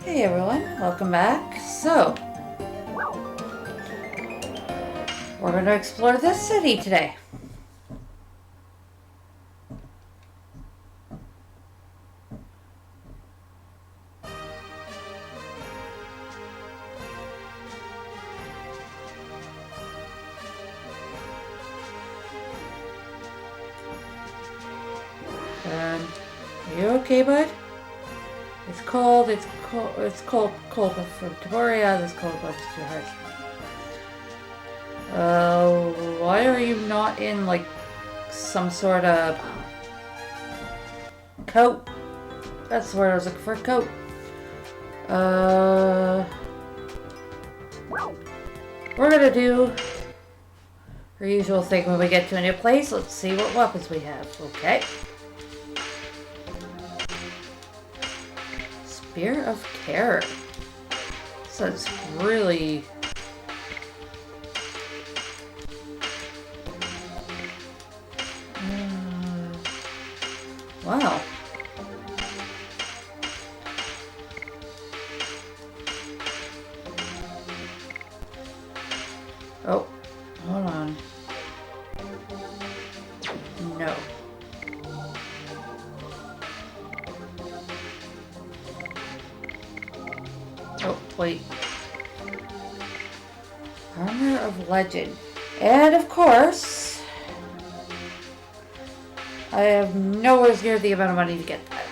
Hey everyone, welcome back. So, we're going to explore this city today. Are you okay, bud? It's cold from Taboria, this cold weather's too harsh. Why are you not in, like, some sort of coat? That's the word I was looking for, coat. We're gonna do our usual thing when we get to a new place. Let's see what weapons we have, okay? Spear of Terror. So it's really... wow. Oh, hold on. No. Oh, wait. Armor of Legend. And of course, I have nowhere near the amount of money to get that.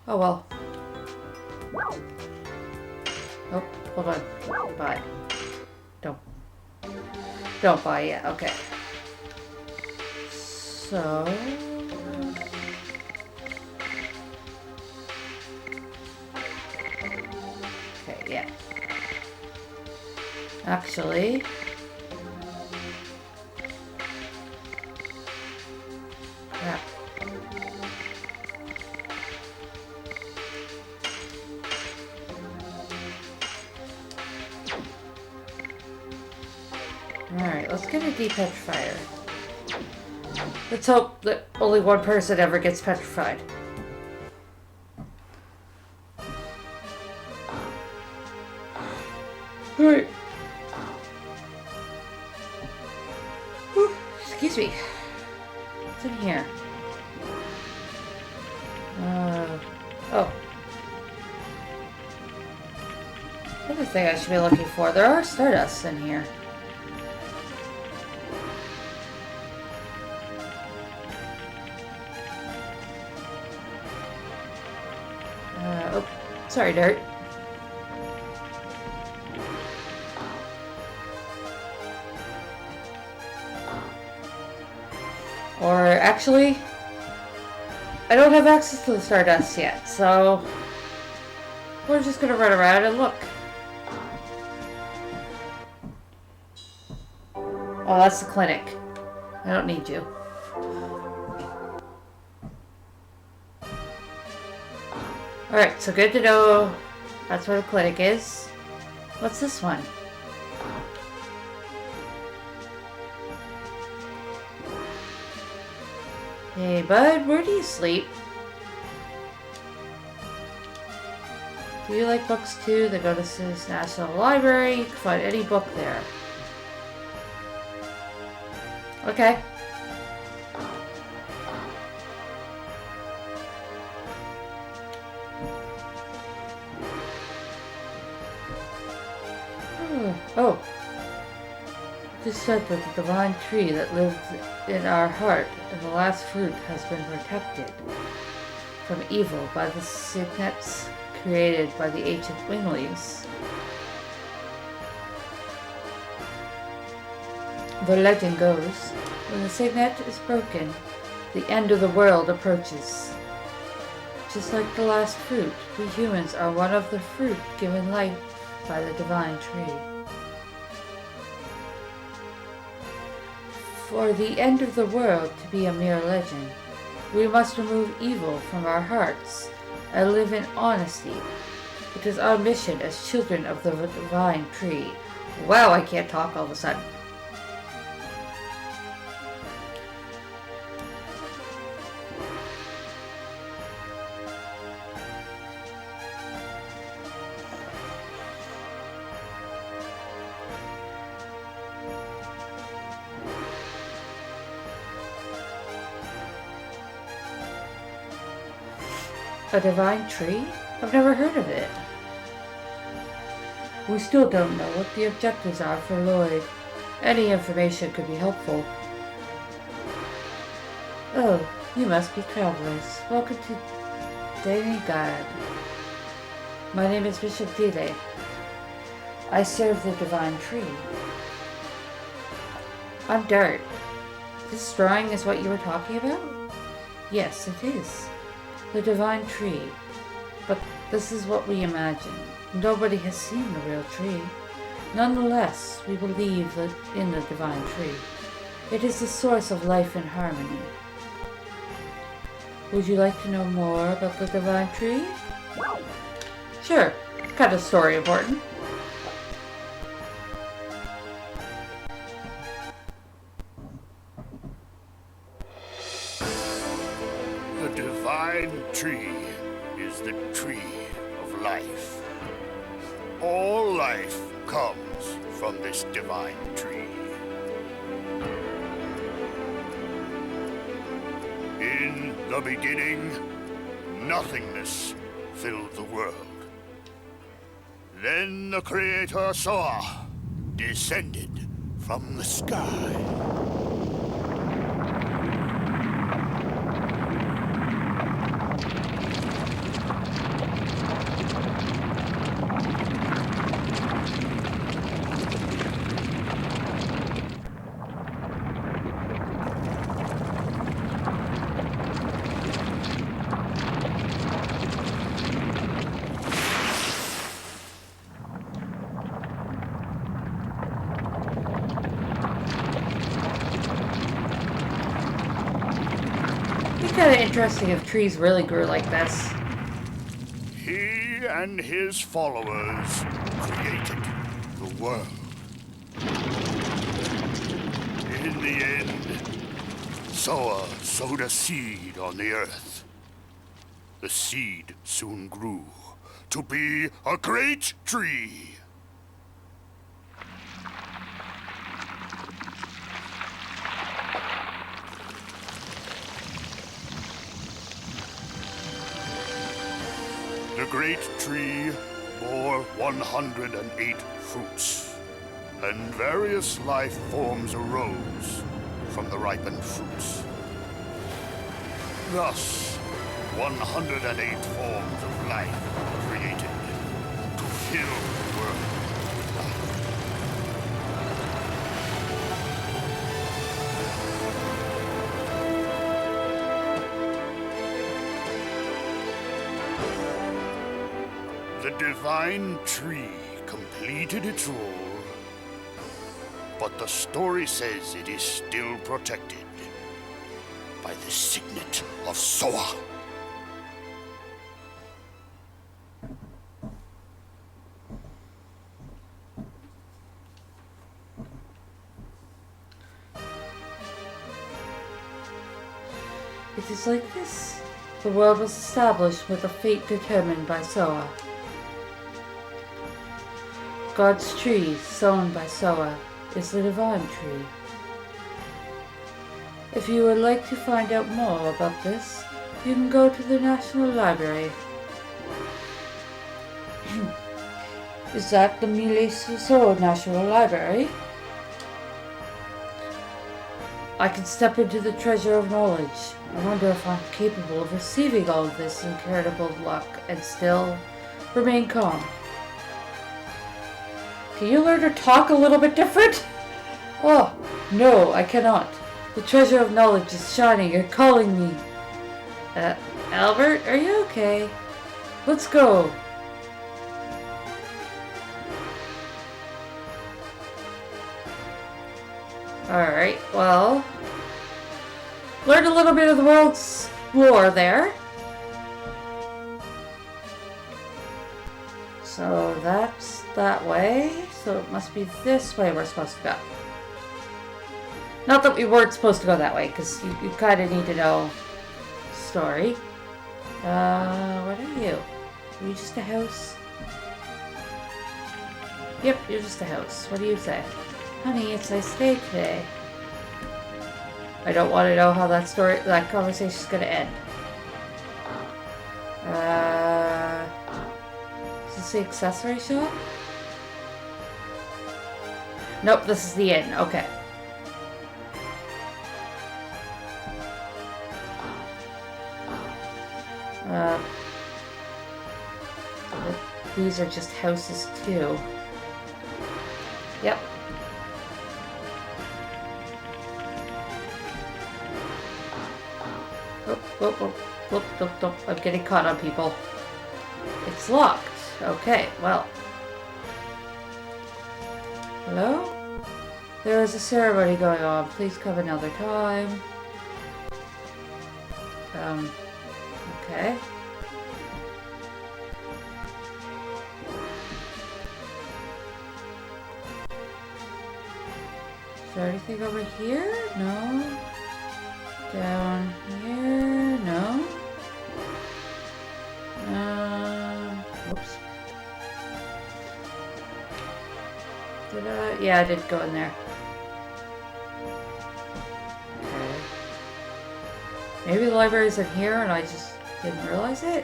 Oh well. Oh, hold on. Buy. Don't buy yet. Okay. So... okay, yeah. Actually... crap. Alright, let's get a depetrifier. Let's hope that only one person ever gets petrified. Alright. Excuse me. What's in here? Oh. Another thing I should be looking for. There are Stardusts in here. Oh, sorry, Dirt. Or actually, I don't have access to the Stardust yet, so we're just gonna run around and look. Oh, that's the clinic. I don't need you. Alright, so good to know that's where the clinic is. What's this one? Hey, bud, where do you sleep? Do you like books too? They go to this National Library. You can find any book there. Okay. Oh. It is said that the divine tree that lived in our heart and the last fruit has been protected from evil by the signets created by the ancient winglings. The legend goes, when the signet is broken, the end of the world approaches. Just like the last fruit, we humans are one of the fruit given life by the divine tree. For the end of the world to be a mere legend, we must remove evil from our hearts and live in honesty. It is our mission as children of the divine tree. Wow, I can't talk all of a sudden. A divine tree? I've never heard of it. We still don't know what the objectives are for Lloyd. Any information could be helpful. Oh, you must be travelers. Welcome to Denigard. My name is Bishop Dile. I serve the divine tree. I'm Dart. This drawing is what you were talking about? Yes, it is. The divine tree. But this is what we imagine. Nobody has seen the real tree. Nonetheless, we believe in the divine tree. It is the source of life and harmony. Would you like to know more about the divine tree? Sure. Kind of story important. The divine tree is the tree of life. All life comes from this divine tree. In the beginning, nothingness filled the world. Then the creator Soa descended from the sky. Kind of interesting if trees really grew like this. He and his followers created the world. In the end, Soa sowed a seed on the earth. The seed soon grew to be a great tree. The great tree bore 108 fruits, and various life forms arose from the ripened fruits. Thus, 108 forms of life were created to fill the world with life. The divine tree completed its role, but the story says it is still protected by the signet of Soa. It is like this. The world was established with a fate determined by Soa. God's tree, sown by Soa, is the divine tree. If you would like to find out more about this, you can go to the National Library. Is that the Mileso National Library? I can step into the treasure of knowledge. I wonder if I'm capable of receiving all of this incredible luck and still remain calm. Can you learn to talk a little bit different? Oh, no, I cannot. The treasure of knowledge is shining and calling me. Albert, are you okay? Let's go. Alright, well, learned a little bit of the world's lore there. So that's that way. So it must be this way we're supposed to go. Not that we weren't supposed to go that way, because you kind of need to know the story. What are you? Are you just a house? Yep, you're just a house. What do you say? Honey, it's nice day today. I don't want to know how that conversation's gonna end. Is this the accessory shop? Nope, this is the inn. Okay. These are just houses too. Yep. Oh, I'm getting caught on people. It's locked. Okay, well. Hello? There is a ceremony going on. Please come another time. Okay. Is there anything over here? No. Down here? No. Whoops. Did I? Yeah, I did go in there. Okay. Maybe the library's in here and I just didn't realize it?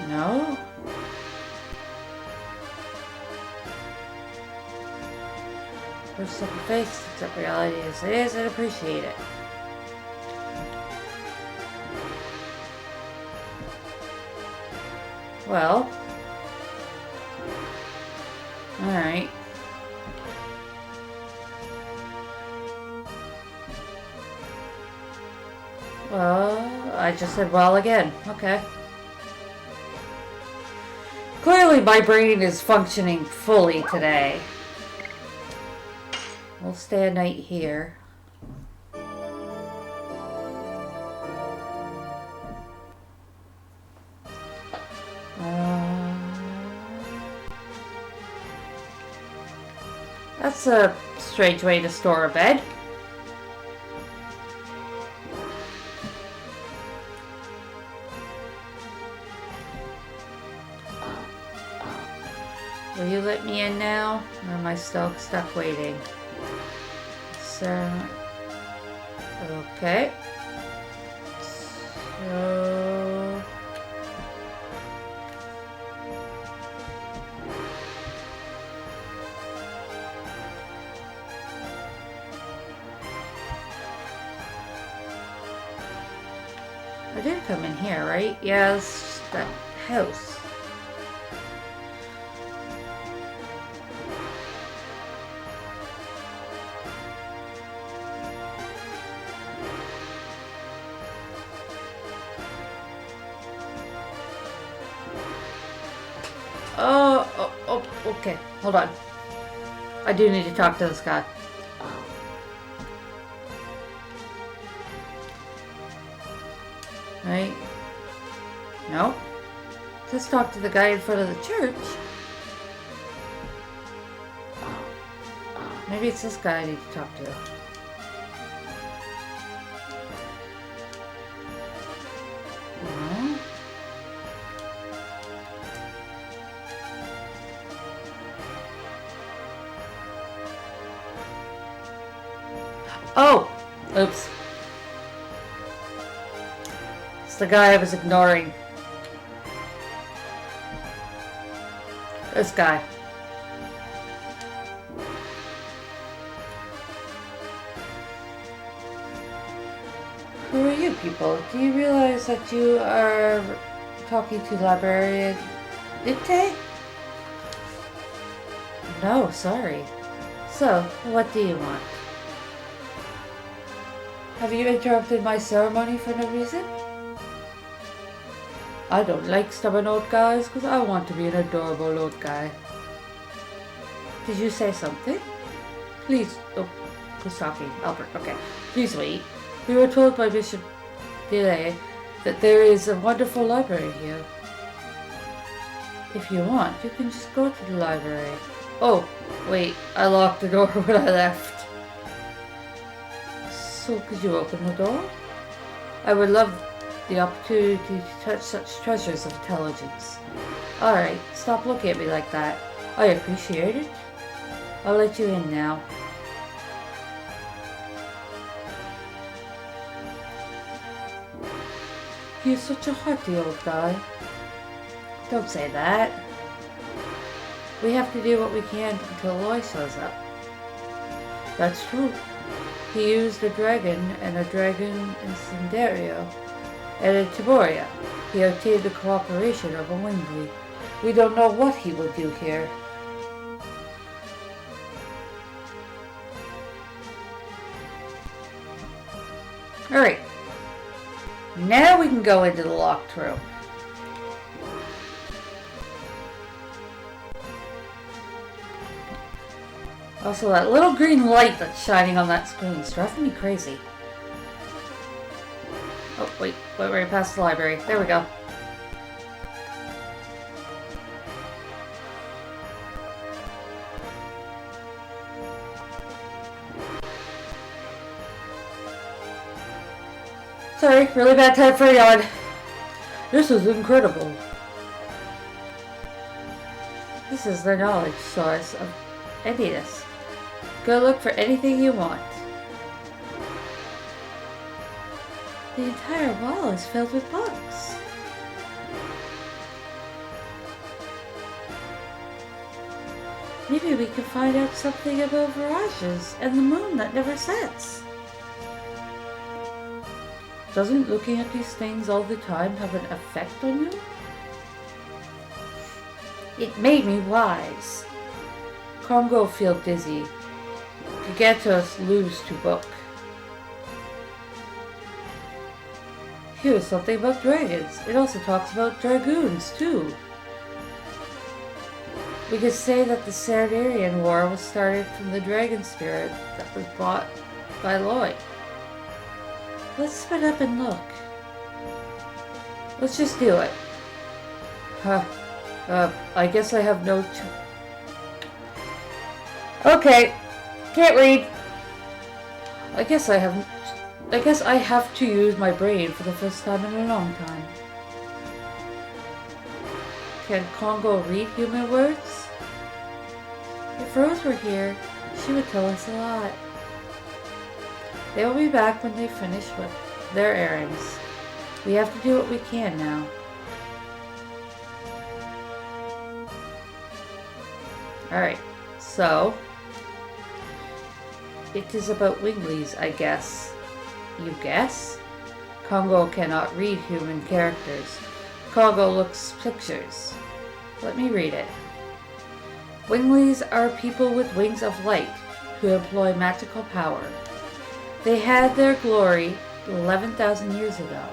No? There's such a face, except reality as it is, and appreciate it. Well. Alright. Well, I just said well again. Okay. Clearly my brain is functioning fully today. We'll stay a night here. That's a strange way to store a bed. Will you let me in now? Or am I still stuck waiting? So, okay. So, I did come in here, right? Yeah, it's just that house. Oh, okay. Hold on. I do need to talk to this guy. Right? No? Let's talk to the guy in front of the church. Maybe it's this guy I need to talk to. No? Oh! Oops. It's the guy I was ignoring. This guy. Who are you people? Do you realize that you are talking to librarian Ite? No, sorry. So, what do you want? Have you interrupted my ceremony for no reason? I don't like stubborn old guys because I want to be an adorable old guy. Did you say something? Please. Oh, who's talking? Albert. Okay. Please wait. We were told by Bishop Delay that there is a wonderful library here. If you want, you can just go to the library. Oh, wait. I locked the door when I left. So could you open the door? I would love the opportunity to touch such treasures of intelligence. Alright, stop looking at me like that. I appreciate it. I'll let you in now. He is such a hearty old guy. Don't say that. We have to do what we can until Loy shows up. That's true. He used a dragon and a dragon incendiario, and in Tiboria, he obtained the cooperation of a Wingley. We don't know what he will do here. Alright. Now we can go into the locked room. Also, that little green light that's shining on that screen is driving me crazy. Oh, wait, right past the library. There we go. Sorry, really bad time for a yawn. This is incredible. This is the knowledge source of Ediness. Go look for anything you want. The entire wall is filled with books. Maybe we can find out something about mirages and the moon that never sets. Doesn't looking at these things all the time have an effect on you? It made me wise. Congo feel dizzy. Gigantos lose to book. Here's something about dragons. It also talks about dragoons too. We could say that the Sardarian War was started from the dragon spirit that was brought by Lloyd. Let's split up and look. Let's just do it. I guess I have no Okay, can't read. I guess I have to use my brain for the first time in a long time. Can Congo read human words? If Rose were here, she would tell us a lot. They will be back when they finish with their errands. We have to do what we can now. Alright, so it is about Wingleys, I guess. You guess? Congo cannot read human characters. Congo looks pictures. Let me read it. Wingleys are people with wings of light who employ magical power. They had their glory 11,000 years ago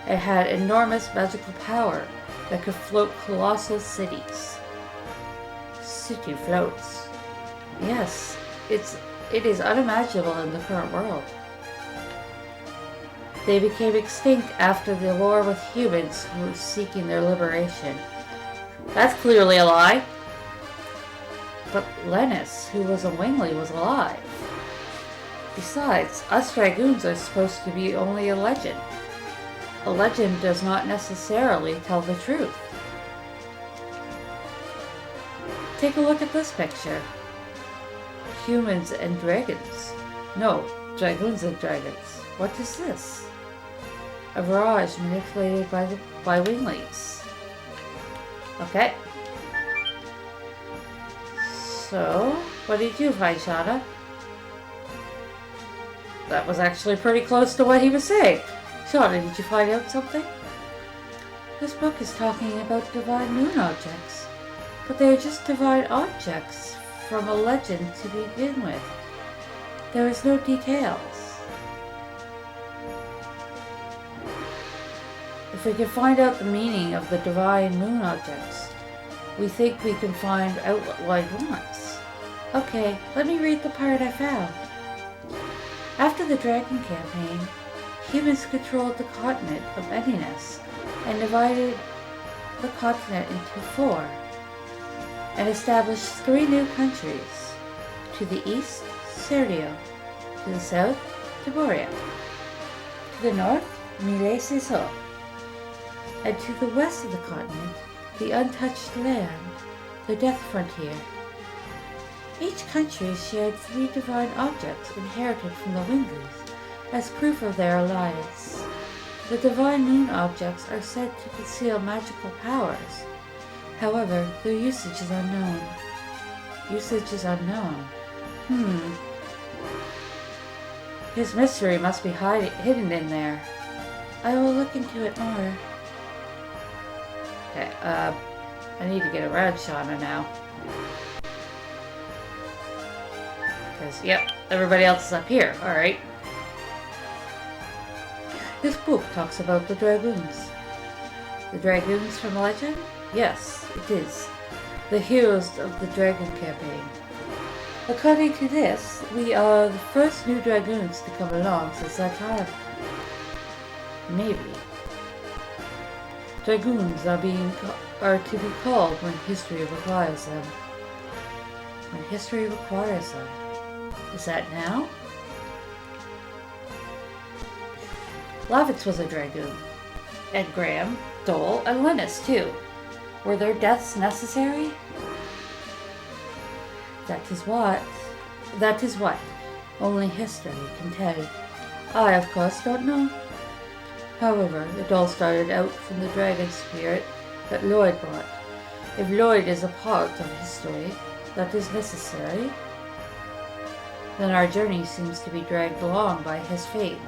and had enormous magical power that could float colossal cities. City floats. Yes, it is unimaginable in the current world. They became extinct after the war with humans who were seeking their liberation. That's clearly a lie. But Lennis, who was a Wingley, was alive. Besides, us dragoons are supposed to be only a legend. A legend does not necessarily tell the truth. Take a look at this picture. Humans and dragons. No, dragoons and dragons. What is this? A mirage manipulated by Wingleys. Okay. So, what did you find, Shauna? That was actually pretty close to what he was saying. Shauna, did you find out something? This book is talking about divine moon objects, but they are just divine objects from a legend to begin with. There is no details. If we can find out the meaning of the divine moon objects, we think we can find out what Lloyd wants. Okay, let me read the part I found. After the Dragon Campaign, humans controlled the continent of Ediness and divided the continent into 4 and established 3 new countries. To the east, Serdio. To the south, Tiboria. To the north, Mile-Ciso. And to the west of the continent, the untouched land, the Death Frontier. Each country shared 3 divine objects inherited from the Wingleys as proof of their alliance. The divine moon objects are said to conceal magical powers. However, their usage is unknown. His mystery must be hidden in there. I will look into it more. Okay, I need to get around Shauna now. Because, yep, everybody else is up here. Alright. This book talks about the dragoons. The dragoons from Legend? Yes, it is. The heroes of the Dragon campaign. According to this, we are the first new dragoons to come along since that time. Maybe. Dragoons are to be called when history requires them. When history requires them. Is that now? Lavitz was a dragoon. And Graham, Dole, and Linus too. Were their deaths necessary? That is what only history can tell. I, of course, don't know. However, it all started out from the dragon spirit that Lloyd brought. If Lloyd is a part of history that is necessary, then our journey seems to be dragged along by his fate.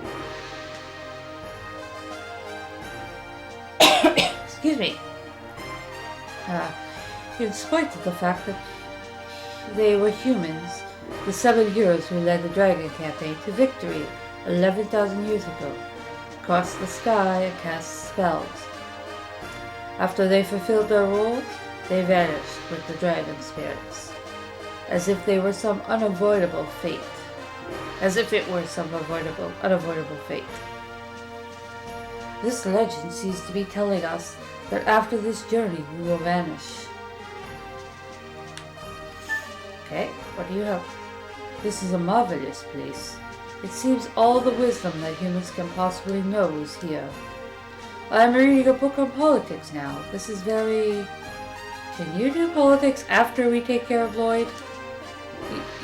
Excuse me. In spite of the fact that they were humans, the 7 heroes who led the Dragon campaign to victory 11,000 years ago crossed the sky and cast spells. After they fulfilled their roles, they vanished with the dragon spirits, as if they were some unavoidable fate. As if it were some unavoidable fate. This legend seems to be telling us that after this journey we will vanish. Okay, what do you have? This is a marvelous place. It seems all the wisdom that humans can possibly know is here. I am reading a book on politics now. This is very... Can you do politics after we take care of Lloyd?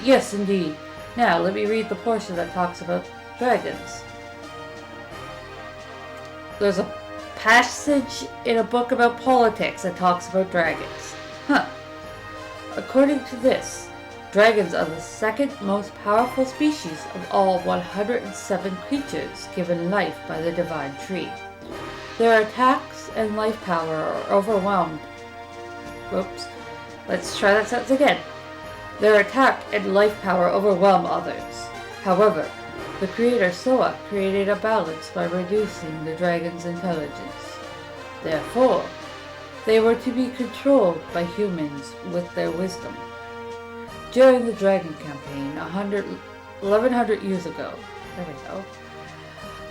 Yes, indeed. Now, let me read the portion that talks about dragons. There's a passage in a book about politics that talks about dragons. Huh. According to this, dragons are the second most powerful species of all 107 creatures given life by the divine tree. Their attacks and life power are overwhelmed. Whoops. Let's try that sentence again. Their attack and life power overwhelm others. However, the creator Soa created a balance by reducing the dragon's intelligence. Therefore, they were to be controlled by humans with their wisdom. During the Dragon campaign, 1100 years ago,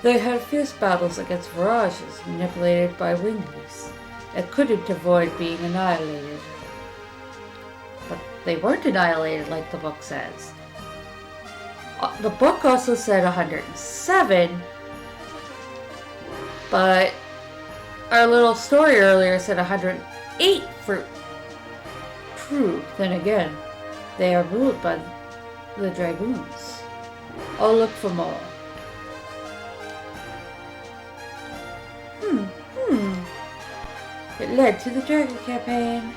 they had fierce battles against Virages manipulated by Winglies and couldn't avoid being annihilated. But they weren't annihilated like the book says. The book also said 107, but our little story earlier said 108 for true. Then again, they are ruled by the dragoons. I'll look for more. It led to the Dragon campaign.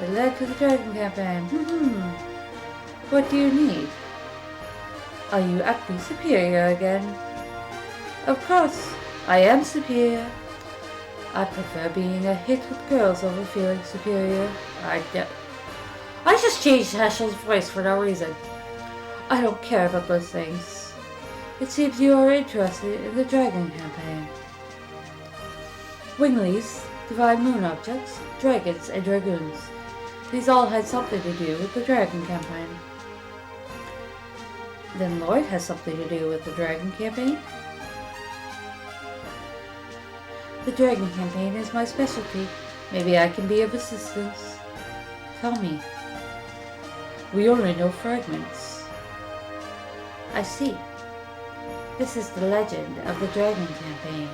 It led to the Dragon campaign. What do you need? Are you acting superior again? Of course, I am superior. I prefer being a hit with girls over feeling superior. I just changed Heschel's voice for no reason. I don't care about those things. It seems you are interested in the Dragon campaign. Winglies, divine moon objects, dragons, and dragoons. These all had something to do with the Dragon campaign. Then Lloyd has something to do with the Dragon campaign? The Dragon campaign is my specialty. Maybe I can be of assistance. Tell me. We only know fragments. I see. This is the legend of the Dragon campaign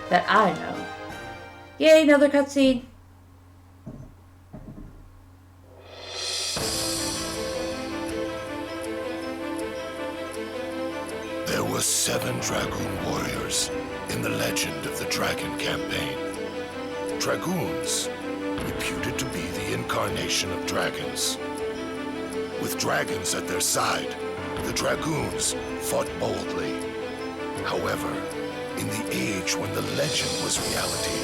that I know. Yay, another cutscene! There were 7 Dragoon warriors in the Legend of the Dragon campaign. Dragoons, reputed to be the incarnation of dragons. With dragons at their side, the Dragoons fought boldly. However, in the age when the legend was reality,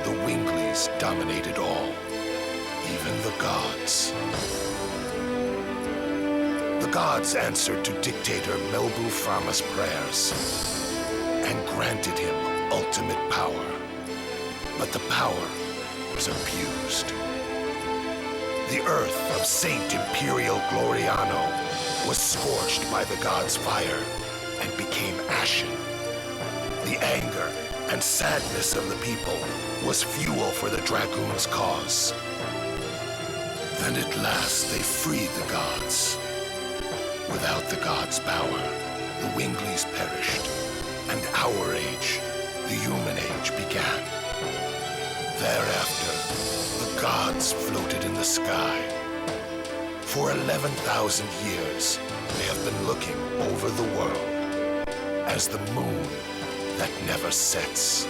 the Wingleys dominated all, even the gods. The gods answered to dictator Melbu Frama's prayers and granted him ultimate power. But the power was abused. The earth of Saint Imperial Gloriano was scorched by the gods' fire and became ashen. The anger and sadness of the people was fuel for the Dragoons' cause. Then at last they freed the gods. Without the gods' power, the Wingleys perished, and our age, the human age, began. Thereafter, the gods floated in the sky. For 11,000 years, they have been looking over the world as the moon that never sets.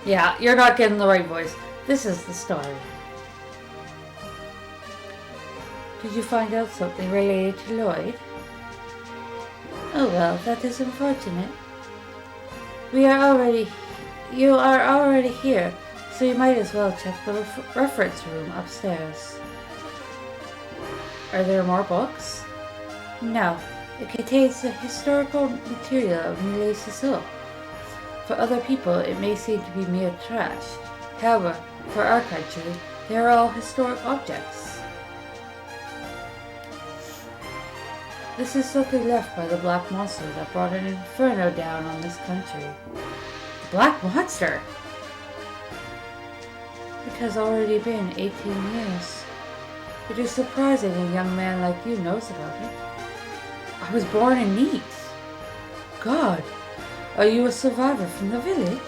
Yeah, you're not getting the right voice. This is the story. Did you find out something related to Lloyd? Oh well, that is unfortunate. You are already here, so you might as well check the reference room upstairs. Are there more books? No, it contains the historical material of Millet Cecil. For other people, it may seem to be mere trash. However, for our country, they are all historic objects. This is something left by the Black Monster that brought an inferno down on this country. The Black Monster? It has already been 18 years. It is surprising a young man like you knows about it. I was born in Neat. God, are you a survivor from the village?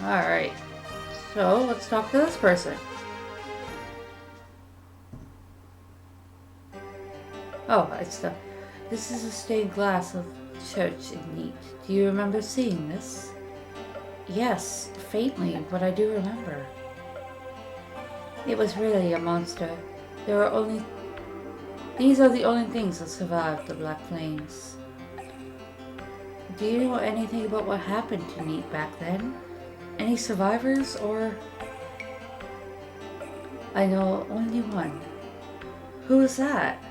Alright, so let's talk to this person. Oh, this is a stained glass of church in Neat. Do you remember seeing this? Yes, faintly, but I do remember. It was really a monster. These are the only things that survived the Black Flames. Do you know anything about what happened to Neat back then? Any survivors, or... I know only one. Who is that?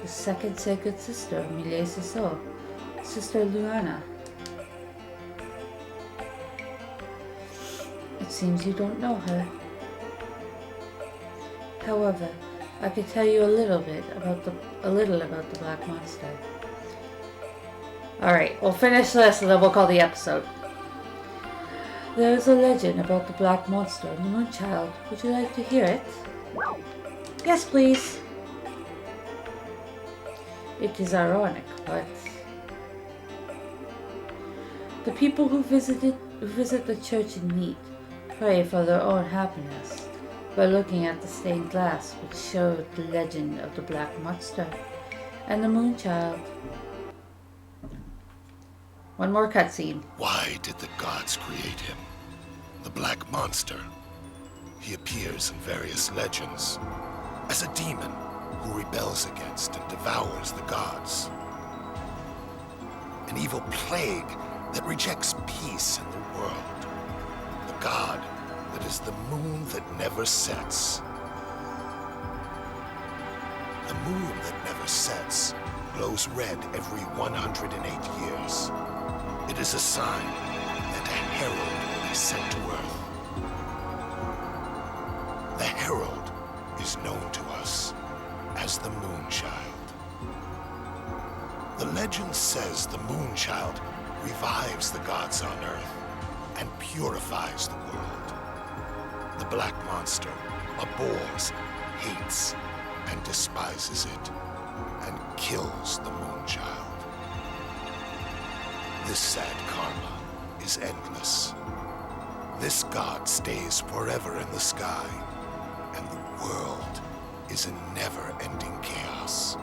The second sacred sister of Millet Cecil, Sister Luana. It seems you don't know her. However, I could tell you a little about the Black Monster. Alright, we'll finish this and then we'll call the episode. There is a legend about the Black Monster and the Moonchild. Would you like to hear it? Yes, please. It is ironic, but the people who visit the church in Neat pray for their own happiness by looking at the stained glass which showed the legend of the Black Monster and the Moonchild. One more cutscene. Why did the gods create him? The Black Monster. He appears in various legends as a demon who rebels against and devours the gods. An evil plague that rejects peace in the world. The god that is the moon that never sets. The moon that never sets glows red every 108 years. It is a sign that a herald will be sent to Earth. The herald is known to us as the Moonchild. The legend says the Moonchild revives the gods on Earth and purifies the world. The black monster abhors, hates, and despises it, and kills the Moonchild. This sad karma is endless. This god stays forever in the sky, and the world is in never-ending chaos.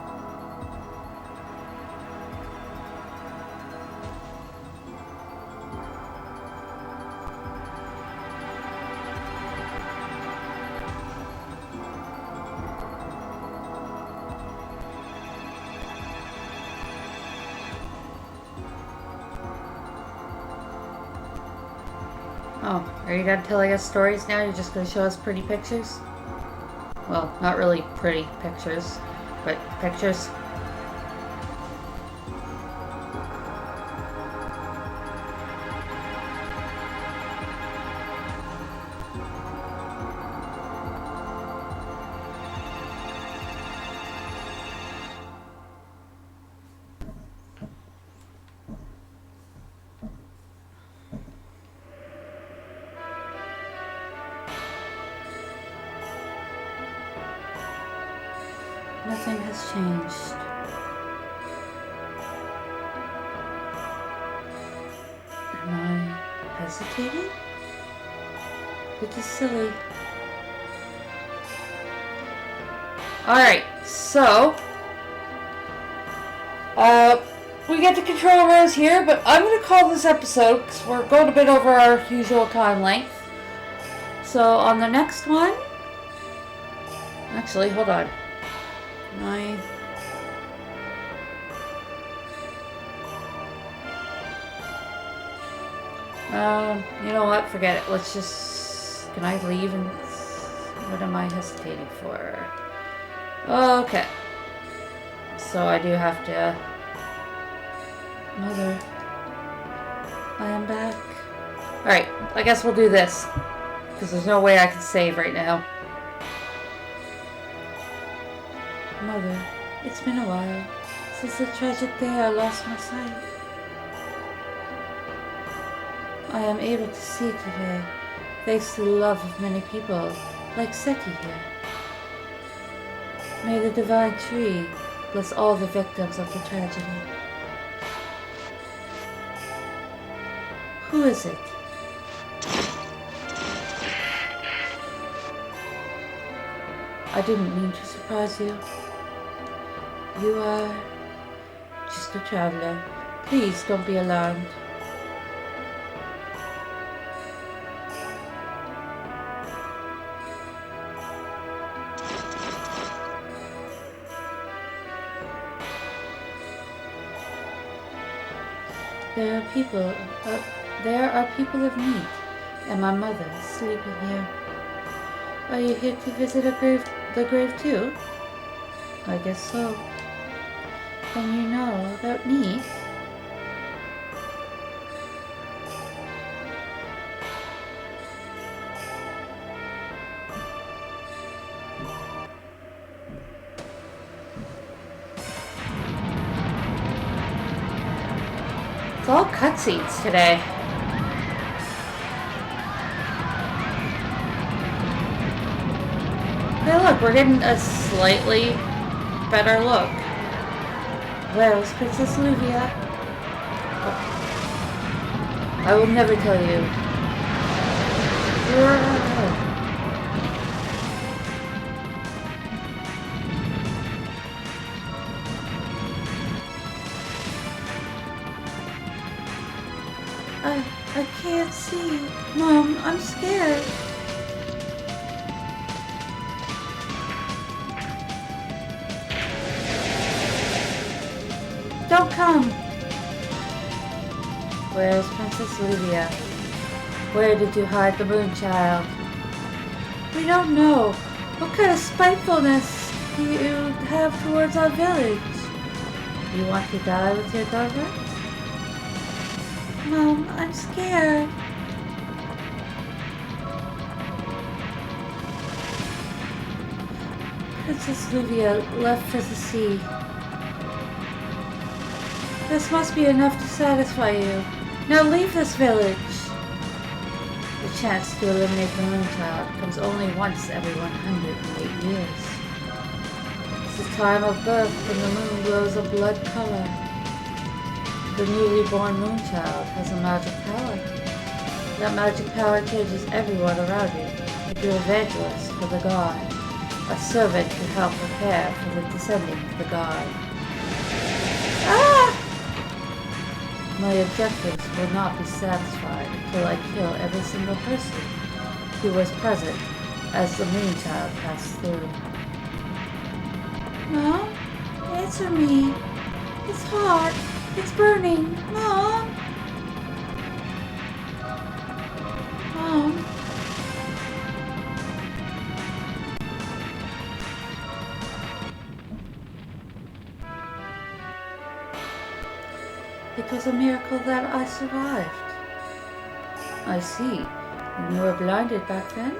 Oh, are you gonna tell us stories now? You're just gonna show us pretty pictures? Well, not really pretty pictures, but pictures. Nothing has changed. Am I hesitating? Which is silly. Alright, so we get the controllers here, but I'm going to call this episode, because we're going a bit over our usual time length. So on the next one, actually, hold on. 9. You know what? Forget it. Let's just... Can I leave and... What am I hesitating for? Okay. So I do have to... Mother. I am back. Alright. I guess we'll do this. Because there's no way I can save right now. Mother, it's been a while since the tragic day I lost my sight. I am able to see today, thanks to the love of many people, like Seti here. May the divine tree bless all the victims of the tragedy. Who is it? I didn't mean to surprise you. You are just a traveler. Please don't be alarmed. There are people of need, and my mother is sleeping here. Are you here to visit the grave too? I guess so. Then you know about me. It's all cutscenes today. Hey look, we're getting a slightly better look. Where is Princess Olivia? Oh. I will never tell you. I can't see. Mom, I'm scared. Don't come! Where is Princess Olivia? Where did you hide the Moonchild? We don't know. What kind of spitefulness do you have towards our village? You want to die with your daughter? Mom, I'm scared. Princess Olivia left for the sea. This must be enough to satisfy you. Now leave this village. The chance to eliminate the Moonchild comes only once every 108 years. It's the time of birth when the moon glows a blood color. The newly born Moonchild has a magic power. That magic power changes everyone around you into an evangelist for the god, a servant to help prepare for the descending of the god. Ah! My objectives will not be satisfied until I kill every single person who was present as the Moonchild passed through. Mom, answer me. It's hot. It's burning. Mom. Mom. It was a miracle that I survived. I see. And you were blinded back then?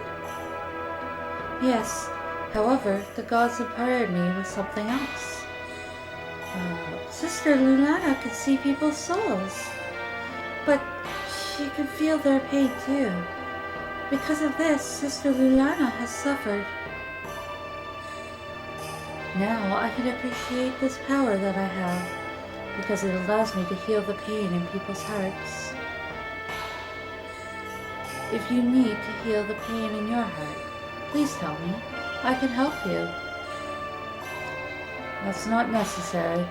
Yes. However, the gods inspired me with something else. Sister Lunana can see people's souls. But she can feel their pain too. Because of this, Sister Lunana has suffered. Now I can appreciate this power that I have, because it allows me to heal the pain in people's hearts. If you need to heal the pain in your heart, please tell me. I can help you. That's not necessary.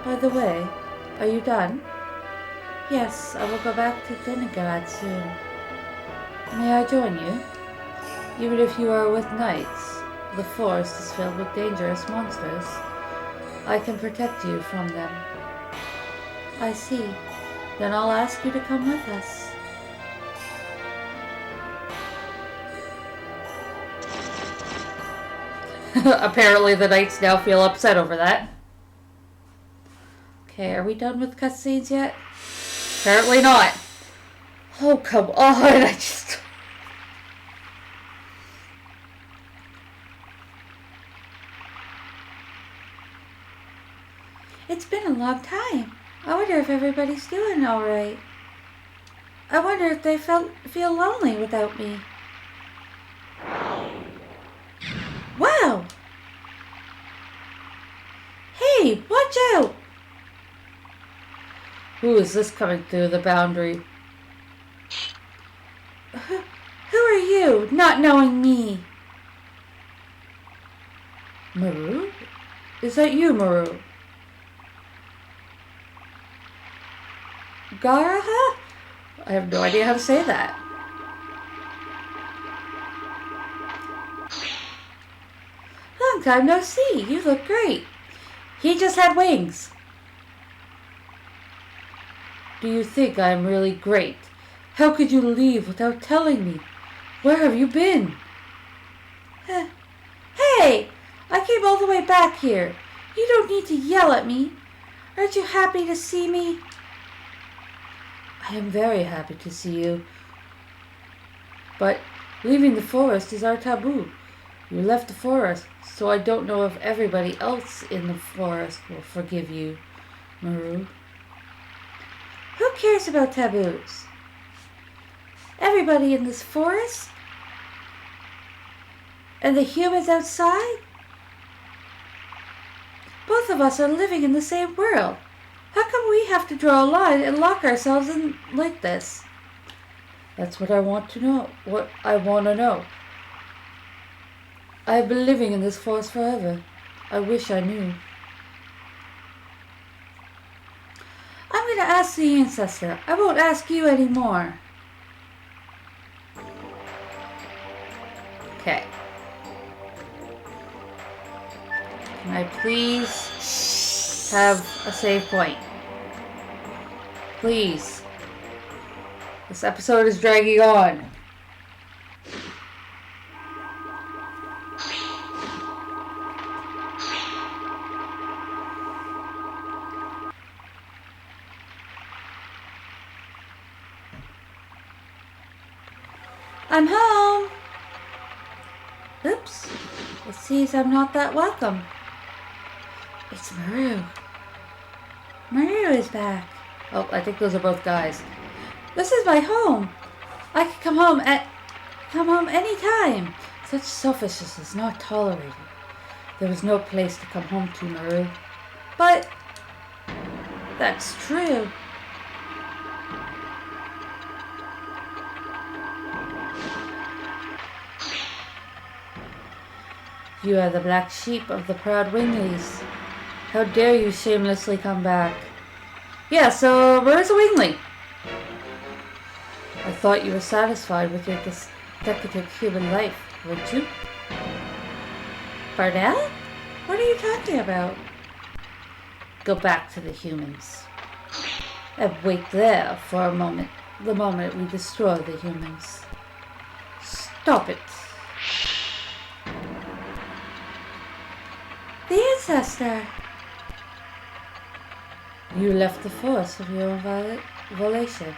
By the way, are you done? Yes, I will go back to Denigard soon. May I join you? Even if you are with knights, the forest is filled with dangerous monsters. I can protect you from them. I see. Then I'll ask you to come with us. Apparently the knights now feel upset over that. Okay, are we done with cutscenes yet? Apparently not. Oh, come on. I just... It's been a long time. I wonder if everybody's doing all right. I wonder if they feel lonely without me. Wow! Hey, watch out! Who is this coming through the boundary? Who are you, not knowing me? Maru? Is that you, Maru? Garaha? I have no idea how to say that. Long time no see. You look great. He just had wings. Do you think I am really great? How could you leave without telling me? Where have you been? Hey! I came all the way back here. You don't need to yell at me. Aren't you happy to see me? I am very happy to see you. But leaving the forest is our taboo. You left the forest, so I don't know if everybody else in the forest will forgive you, Maru. Who cares about taboos? Everybody in this forest? And the humans outside? Both of us are living in the same world. How come we have to draw a line and lock ourselves in like this? That's what I want to know. What I want to know. I have been living in this forest forever. I wish I knew. I'm going to ask the ancestor. I won't ask you anymore. Okay. Can I please have a save point? Please. This episode is dragging on. I'm home. Oops. It seems I'm not that welcome. It's Maru. Mario is back. Oh, I think those are both guys. This is my home. I can come home any time. Such selfishness is not tolerated. There is no place to come home to, Maru. But that's true. You are the black sheep of the proud Winglies. How dare you shamelessly come back? Yeah, so where's a Wingly? I thought you were satisfied with your decadent human life, weren't you? Bardell? What are you talking about? Go back to the humans. And wait there for a moment, the moment we destroy the humans. Stop it. The ancestor! You left the forest of your own volition.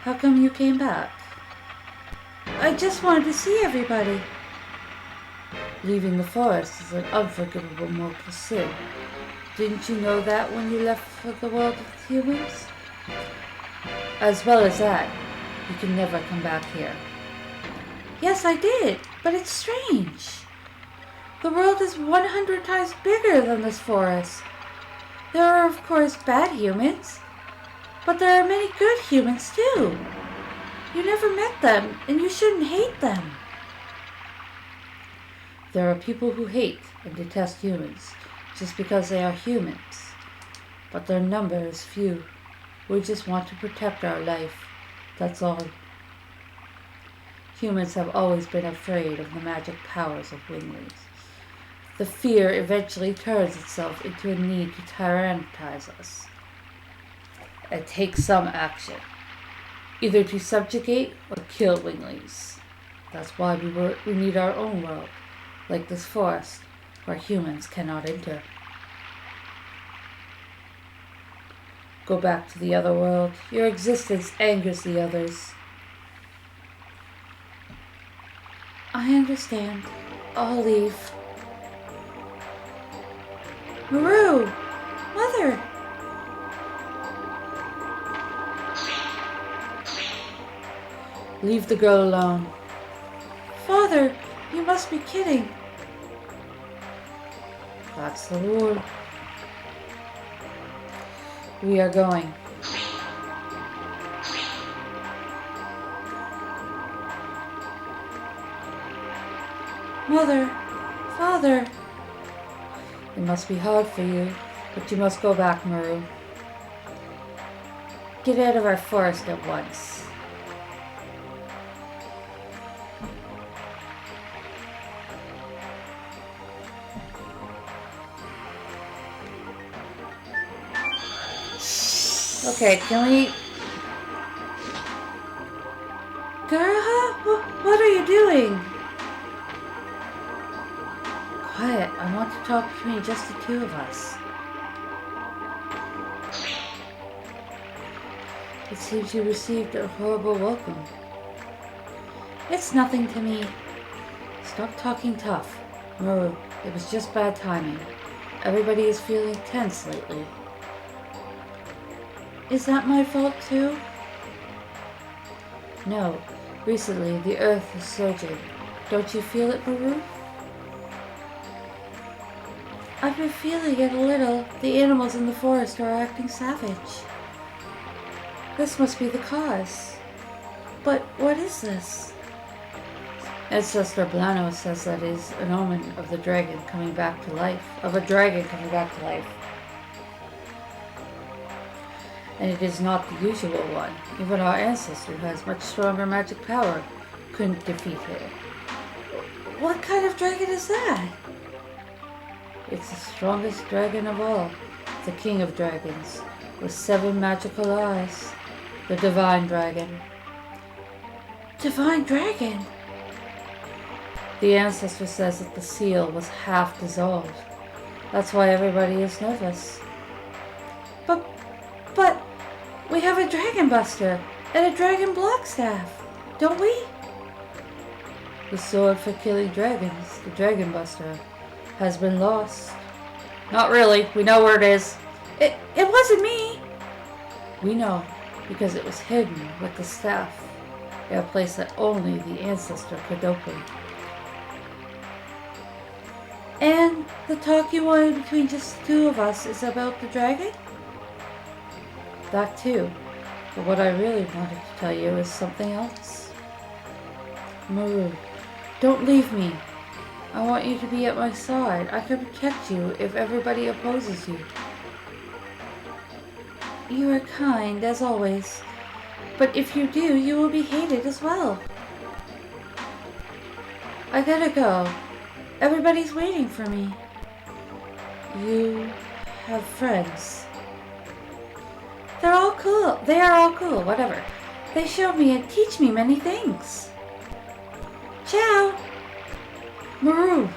How come you came back? I just wanted to see everybody. Leaving the forest is an unforgivable mortal sin. Didn't you know that when you left for the world of humans? As well as that, you can never come back here. Yes, I did, but it's strange. The world is 100 times bigger than this forest. There are, of course, bad humans, but there are many good humans, too. You never met them, and you shouldn't hate them. There are people who hate and detest humans just because they are humans, but their number is few. We just want to protect our life, that's all. Humans have always been afraid of the magic powers of Winglies. The fear eventually turns itself into a need to tyrannize us and take some action, either to subjugate or kill Winglies. That's why we need our own world, like this forest, where humans cannot enter. Go back to the other world. Your existence angers the others. I understand. I'll leave. Maru! Mother! Leave the girl alone. Father, you must be kidding. That's the rule. We are going. Mother, Father. It must be hard for you, but you must go back, Maru. Get out of our forest at once. Okay, can we... Girl, what are you doing? Quiet, I want to talk between just the two of us. It seems you received a horrible welcome. It's nothing to me. Stop talking tough. Maru, it was just bad timing. Everybody is feeling tense lately. Is that my fault too? No. Recently, the earth is surging. Don't you feel it, Maru? I've been feeling it a little. The animals in the forest are acting savage. This must be the cause. But what is this? Ancestor Blano says that is an omen of the dragon coming back to life. Of a dragon coming back to life. And it is not the usual one. Even our ancestor, who has much stronger magic power, couldn't defeat it. What kind of dragon is that? It's the strongest dragon of all, the king of dragons, with 7 magical eyes, the divine dragon. Divine dragon? The ancestor says that the seal was half dissolved. That's why everybody is nervous. But, we have a dragon buster and a dragon block staff, don't we? The sword for killing dragons, the dragon buster, has been lost. Not really, we know where it is. It wasn't me. We know, because it was hidden with the staff in a place that only the ancestor could open. And the talk you wanted between just the two of us is about the dragon? That too. But what I really wanted to tell you is something else. Maru, don't leave me. I want you to be at my side. I can protect you if everybody opposes you. You are kind, as always. But if you do, you will be hated as well. I gotta go. Everybody's waiting for me. You have friends. They're all cool. They are all cool, whatever. They show me and teach me many things. Ciao! Maru!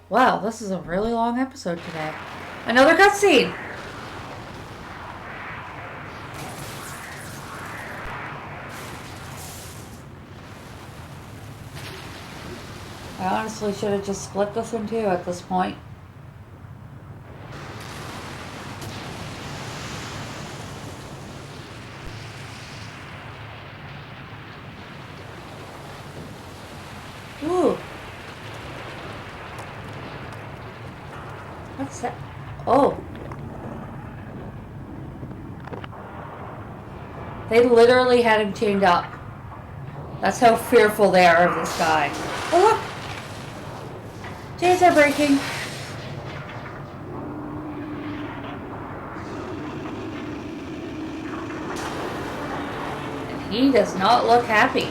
Wow, this is a really long episode today. Another cutscene! I honestly should have just split this in two at this point. Ooh. What's that? Oh. They literally had him chained up. That's how fearful they are of this guy. Oh, look! Chains are breaking. And he does not look happy.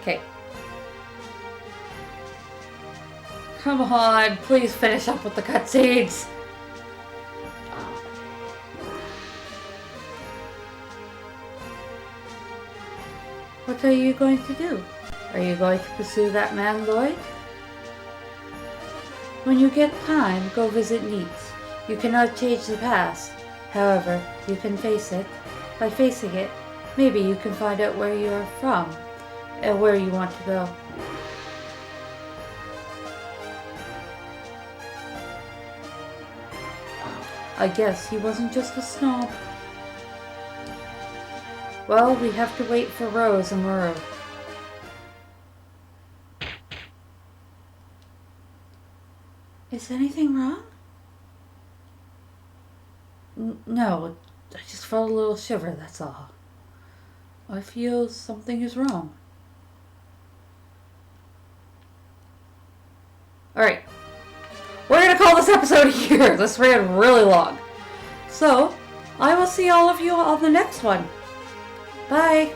Okay. Come on, please finish up with the cutscenes. What are you going to do? Are you going to pursue that man, Lloyd? When you get time, go visit Neats. You cannot change the past. However, you can face it. By facing it, maybe you can find out where you are from and where you want to go. I guess he wasn't just a snob. Well, we have to wait for Rose and Murrow. Is anything wrong? No, I just felt a little shiver, that's all. I feel something is wrong. Alright. We're going to call this episode here. This ran really long. So, I will see all of you on the next one. Bye.